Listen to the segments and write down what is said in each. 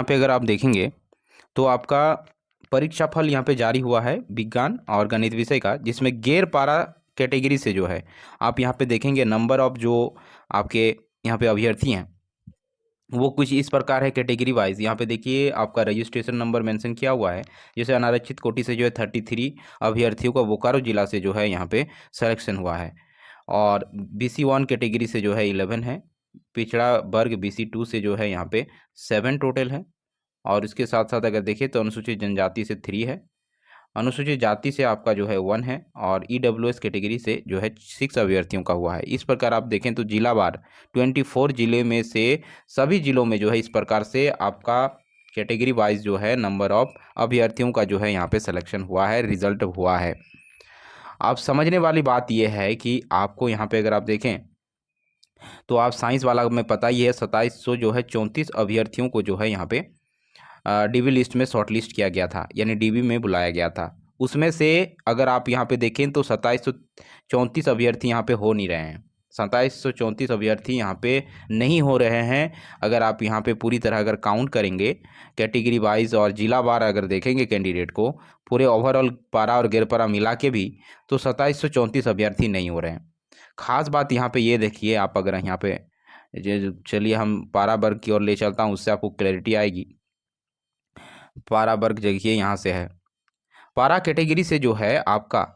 यहाँ पे अगर आप देखेंगे तो आपका परीक्षा फल यहाँ पे जारी हुआ है विज्ञान और गणित विषय का, जिसमें गैर पारा कैटेगरी से जो है आप यहाँ पे देखेंगे नंबर ऑफ जो आपके यहाँ पे अभ्यर्थी हैं वो कुछ इस प्रकार है कैटेगरी वाइज। यहाँ पे देखिए आपका रजिस्ट्रेशन नंबर मेंशन किया हुआ है। जैसे अनारक्षित कोटि से जो है 33 अभ्यर्थियों का बोकारो जिला से जो है यहाँ पे सिलेक्शन हुआ है। और BC1 कैटेगरी से जो है 11 है। पिछड़ा वर्ग BC2 से जो है यहाँ पे 7 टोटल है। और इसके साथ साथ अगर देखें तो अनुसूचित जनजाति से 3 है, अनुसूचित जाति से आपका जो है 1 है, और EWS कैटेगरी से जो है 6 अभ्यर्थियों का हुआ है। इस प्रकार आप देखें तो जिलावार 24 जिले में से सभी जिलों में जो है इस प्रकार से आपका कैटेगरी वाइज जो है नंबर ऑफ अभ्यर्थियों का जो है यहाँ पे सिलेक्शन हुआ है, रिजल्ट हुआ है। आप समझने वाली बात यह है कि आपको यहाँ पे अगर आप देखें तो आप साइंस वाला में पता ही है 2700 जो है 34 अभ्यर्थियों को जो है यहाँ पे DB लिस्ट में शॉर्ट लिस्ट किया गया था, यानी DB में बुलाया गया था। उसमें से अगर आप यहाँ पे देखें तो 2734 अभ्यर्थी यहाँ पे हो नहीं रहे हैं। 2734 अभ्यर्थी यहाँ पे नहीं हो रहे हैं। अगर आप यहाँ पे पूरी तरह अगर काउंट करेंगे कैटेगरी वाइज और जिला वार अगर देखेंगे कैंडिडेट को, पूरे ओवरऑल पारा और गैर पारा मिला के भी, तो 2734 अभ्यर्थी नहीं हो रहे हैं। खास बात यहाँ पे ये देखिए, आप अगर यहाँ पे चलिए हम पारा वर्ग की ओर ले चलता हूँ, उससे आपको क्लैरिटी आएगी। पारा वर्ग देखिए यहाँ से है, पारा कैटेगरी से जो है आपका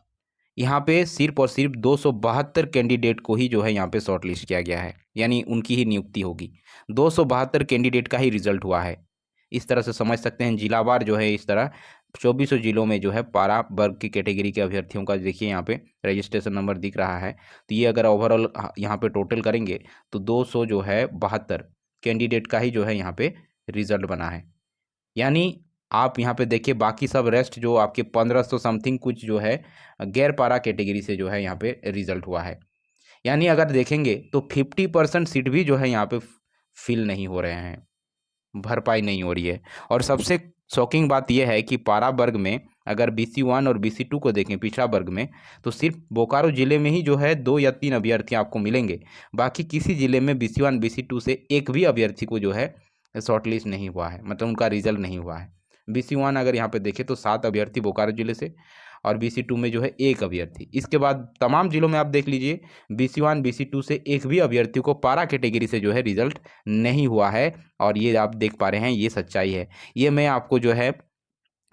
यहाँ पे सिर्फ और सिर्फ 272 कैंडिडेट को ही जो है यहाँ पे शॉर्ट लिस्ट किया गया है, यानी उनकी ही नियुक्ति होगी। 272 कैंडिडेट का ही रिजल्ट हुआ है। इस तरह से समझ सकते हैं जिलावार जो है इस तरह 2400 जिलों में जो है पारा वर्ग की कैटेगरी के अभ्यर्थियों का देखिए यहाँ पे रजिस्ट्रेशन नंबर दिख रहा है। तो ये अगर ओवरऑल यहाँ पे टोटल करेंगे तो 200 जो है 72 कैंडिडेट का ही जो है यहाँ पे रिजल्ट बना है। यानी आप यहाँ पे देखिए बाकी सब रेस्ट जो आपके 1500 समथिंग कुछ जो है गैर पारा कैटेगरी से जो है यहाँ पे रिजल्ट हुआ है। यानी अगर देखेंगे तो 50% सीट भी जो है यहाँ पे फिल नहीं हो रहे हैं, भरपाई नहीं हो रही है। और सबसे शॉकिंग बात यह है कि पारा वर्ग में अगर BC1 और BC2 को देखें पिछड़ा वर्ग में, तो सिर्फ बोकारो जिले में ही जो है 2 या 3 अभ्यर्थी आपको मिलेंगे। बाकी किसी जिले में BC1 BC2 से एक भी अभ्यर्थी को जो है शॉर्ट लिस्ट नहीं हुआ है, मतलब उनका रिजल्ट नहीं हुआ है। BC1 अगर यहाँ पे देखें तो 7 अभ्यर्थी बोकारो जिले से, और BC2 में जो है 1 अभ्यर्थी। इसके बाद तमाम जिलों में आप देख लीजिए BC1 BC2 से एक भी अभ्यर्थी को पारा कैटेगरी से जो है रिजल्ट नहीं हुआ है। और ये आप देख पा रहे हैं, ये सच्चाई है। ये मैं आपको जो है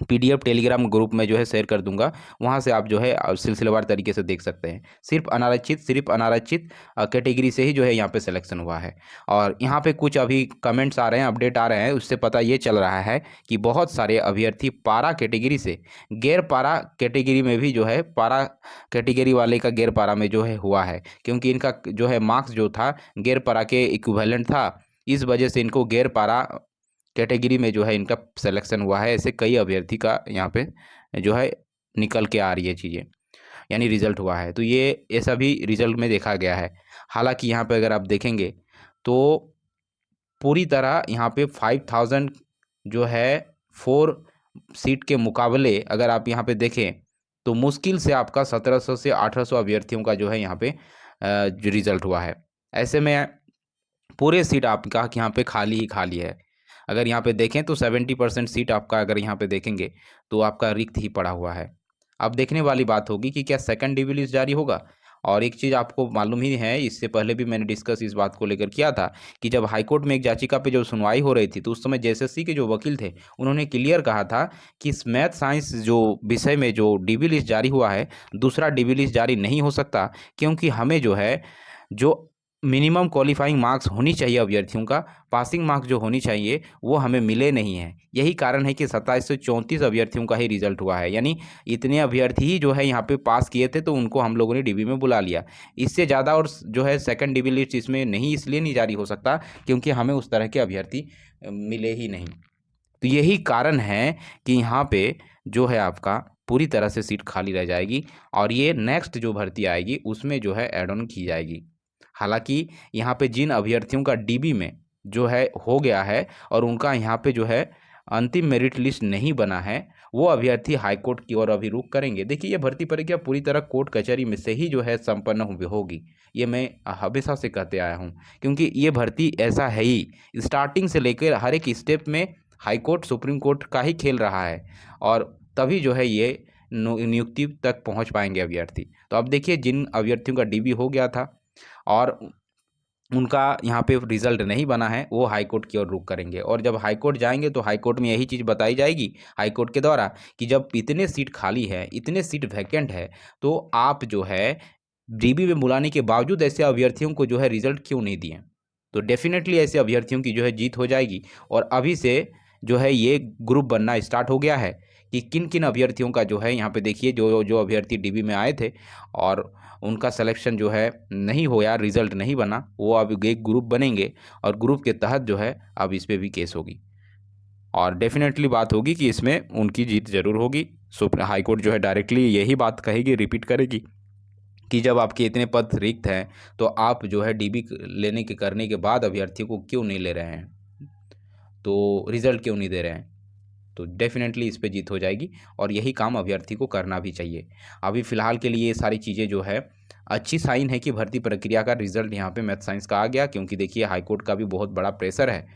PDF टेलीग्राम ग्रुप में जो है शेयर कर दूंगा, वहाँ से आप जो है सिलसिलेवार तरीके से देख सकते हैं। सिर्फ अनारक्षित कैटेगरी से ही जो है यहाँ पे सिलेक्शन हुआ है। और यहाँ पे कुछ अभी कमेंट्स आ रहे हैं, अपडेट आ रहे हैं, उससे पता ये चल रहा है कि बहुत सारे अभ्यर्थी पारा कैटेगरी से गैर पारा कैटेगरी में भी जो है पारा कैटेगरी वाले का गैर पारा में जो है हुआ है, क्योंकि इनका जो है मार्क्स जो था गैर पारा के इक्विवेलेंट था। इस वजह से इनको गैर पारा कैटेगरी में जो है इनका सिलेक्शन हुआ है। ऐसे कई अभ्यर्थी का यहाँ पे जो है निकल के आ रही है चीज़ें, यानी रिजल्ट हुआ है। तो ये ऐसा भी रिजल्ट में देखा गया है। हालांकि यहाँ पे अगर आप देखेंगे तो पूरी तरह यहाँ पे 5000 जो है 4 सीट के मुकाबले अगर आप यहाँ पे देखें तो मुश्किल से आपका 1700 से 1800 अभ्यर्थियों का जो है यहाँ पे जो रिजल्ट हुआ है। ऐसे में पूरे सीट आपका यहाँ पे खाली ही खाली है। अगर यहाँ पे देखें तो 70% सीट आपका अगर यहाँ पे देखेंगे तो आपका रिक्त ही पड़ा हुआ है। अब देखने वाली बात होगी कि क्या सेकंड DB लिस्ट जारी होगा। और एक चीज़ आपको मालूम ही है, इससे पहले भी मैंने डिस्कस इस बात को लेकर किया था कि जब हाईकोर्ट में एक याचिका पे जो सुनवाई हो रही थी तो उस समय JSSC के जो वकील थे उन्होंने क्लियर कहा था कि इस मैथ साइंस जो विषय में जो DB लिस्ट जारी हुआ है, दूसरा DB लिस्ट जारी नहीं हो सकता, क्योंकि हमें जो है जो मिनिमम क्वालिफाइंग मार्क्स होनी चाहिए अभ्यर्थियों का, पासिंग मार्क्स जो होनी चाहिए वो हमें मिले नहीं हैं। यही कारण है कि 2734 अभ्यर्थियों का ही रिजल्ट हुआ है। यानी इतने अभ्यर्थी ही जो है यहाँ पे पास किए थे तो उनको हम लोगों ने DB में बुला लिया। इससे ज़्यादा और जो है सेकंड DB लिस्ट इसमें नहीं, इसलिए नहीं जारी हो सकता क्योंकि हमें उस तरह के अभ्यर्थी मिले ही नहीं। तो यही कारण है कि यहाँ पे जो है आपका पूरी तरह से सीट खाली रह जाएगी और ये नेक्स्ट जो भर्ती आएगी उसमें जो है ऐड ऑन की जाएगी। हालांकि यहाँ पे जिन अभ्यर्थियों का DB में जो है हो गया है और उनका यहाँ पे जो है अंतिम मेरिट लिस्ट नहीं बना है, वो अभ्यर्थी हाईकोर्ट की ओर अभी रुख करेंगे। देखिए ये भर्ती प्रक्रिया पूरी तरह कोर्ट कचहरी में से ही जो है संपन्न होगी, ये मैं हमेशा से कहते आया हूँ, क्योंकि ये भर्ती ऐसा है ही, स्टार्टिंग से लेकर हर एक स्टेप में हाई कोर्ट सुप्रीम कोर्ट का ही खेल रहा है, और तभी जो है ये नियुक्ति तक पहुंच पाएंगे अभ्यर्थी। तो अब देखिए, जिन अभ्यर्थियों का डीबी हो गया था और उनका यहाँ पे रिजल्ट नहीं बना है, वो हाई कोर्ट की ओर रुख करेंगे, और जब हाई कोर्ट जाएंगे तो हाई कोर्ट में यही चीज़ बताई जाएगी हाई कोर्ट के द्वारा कि जब इतने सीट खाली है, इतने सीट वैकेंट है, तो आप जो है डीबी में बुलाने के बावजूद ऐसे अभ्यर्थियों को जो है रिजल्ट क्यों नहीं दिए। तो डेफिनेटली ऐसे अभ्यर्थियों की जो है जीत हो जाएगी। और अभी से जो है ये ग्रुप बनना स्टार्ट हो गया है कि किन किन अभ्यर्थियों का जो है यहाँ पे देखिए, जो जो अभ्यर्थी डीबी में आए थे और उनका सिलेक्शन जो है नहीं होया, रिजल्ट नहीं बना, वो अब एक ग्रुप बनेंगे और ग्रुप के तहत जो है अब इस पर भी केस होगी, और डेफिनेटली बात होगी कि इसमें उनकी जीत जरूर होगी। सुप्रीम हाई कोर्ट जो है डायरेक्टली यही बात कहेगी, रिपीट करेगी कि जब आपके इतने पद रिक्त हैं तो आप जो है डीबी लेने के करने के बाद अभ्यर्थियों को क्यों नहीं ले रहे हैं, तो रिजल्ट क्यों नहीं दे रहे हैं। तो डेफिनेटली इस पे जीत हो जाएगी, और यही काम अभ्यर्थी को करना भी चाहिए। अभी फ़िलहाल के लिए ये सारी चीज़ें जो है अच्छी साइन है कि भर्ती प्रक्रिया का रिजल्ट यहाँ पे मैथ साइंस का आ गया, क्योंकि देखिए हाई कोर्ट का भी बहुत बड़ा प्रेशर है,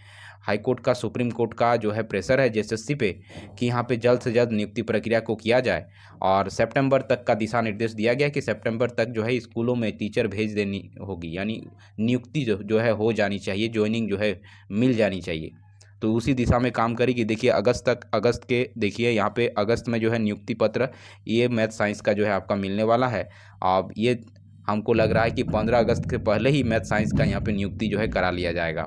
हाई कोर्ट का सुप्रीम कोर्ट का जो है प्रेशर है एसएससी पे कि यहाँ पे जल्द से जल्द नियुक्ति प्रक्रिया को किया जाए, और सितंबर तक का दिशा निर्देश दिया गया कि सितंबर तक जो है स्कूलों में टीचर भेज देनी होगी, यानी नियुक्ति जो है हो जानी चाहिए, ज्वाइनिंग जो है मिल जानी चाहिए। तो उसी दिशा में काम करेगी। देखिए अगस्त के देखिए यहाँ पे अगस्त में जो है नियुक्ति पत्र ये मैथ साइंस का जो है आपका मिलने वाला है। अब ये हमको लग रहा है कि 15 अगस्त के पहले ही मैथ साइंस का यहाँ पे नियुक्ति जो है करा लिया जाएगा,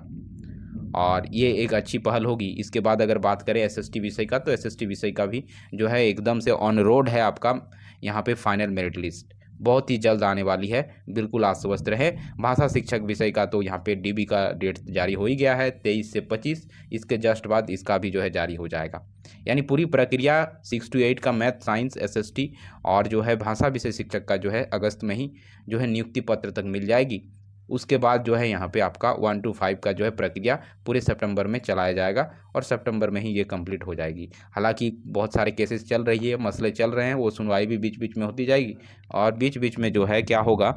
और ये एक अच्छी पहल होगी। इसके बाद अगर बात करें एसएसटी विषय का, तो एसएसटी विषय का भी जो है एकदम से ऑन रोड है आपका यहाँ पे फाइनल मेरिट लिस्ट बहुत ही जल्द आने वाली है, बिल्कुल आश्वस्त रहे। भाषा शिक्षक विषय का तो यहाँ पे डीबी का डेट जारी हो ही गया है 23 से 25, इसके जस्ट बाद इसका भी जो है जारी हो जाएगा। यानी पूरी प्रक्रिया 6 to 8 का मैथ साइंस एसएसटी और जो है भाषा विषय शिक्षक का जो है अगस्त में ही जो है नियुक्ति पत्र तक मिल जाएगी। उसके बाद जो है यहाँ पे आपका 1 to 5 का जो है प्रक्रिया पूरे सितंबर में चलाया जाएगा, और सितंबर में ही ये कंप्लीट हो जाएगी। हालांकि बहुत सारे केसेस चल रही है, मसले चल रहे हैं, वो सुनवाई भी बीच बीच में होती जाएगी, और बीच बीच में जो है क्या होगा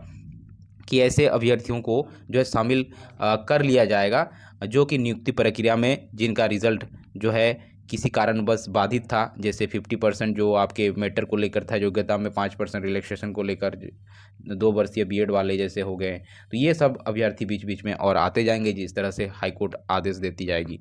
कि ऐसे अभ्यर्थियों को जो है शामिल कर लिया जाएगा जो कि नियुक्ति प्रक्रिया में जिनका रिजल्ट जो है किसी कारणवश बाधित था, जैसे 50% जो आपके मैटर को लेकर था, योग्यता में 5% रिलैक्सेशन को लेकर 2 वर्षीय बीएड वाले जैसे हो गए। तो ये सब अभ्यर्थी बीच बीच में और आते जाएंगे जिस तरह से हाई कोर्ट आदेश देती जाएगी।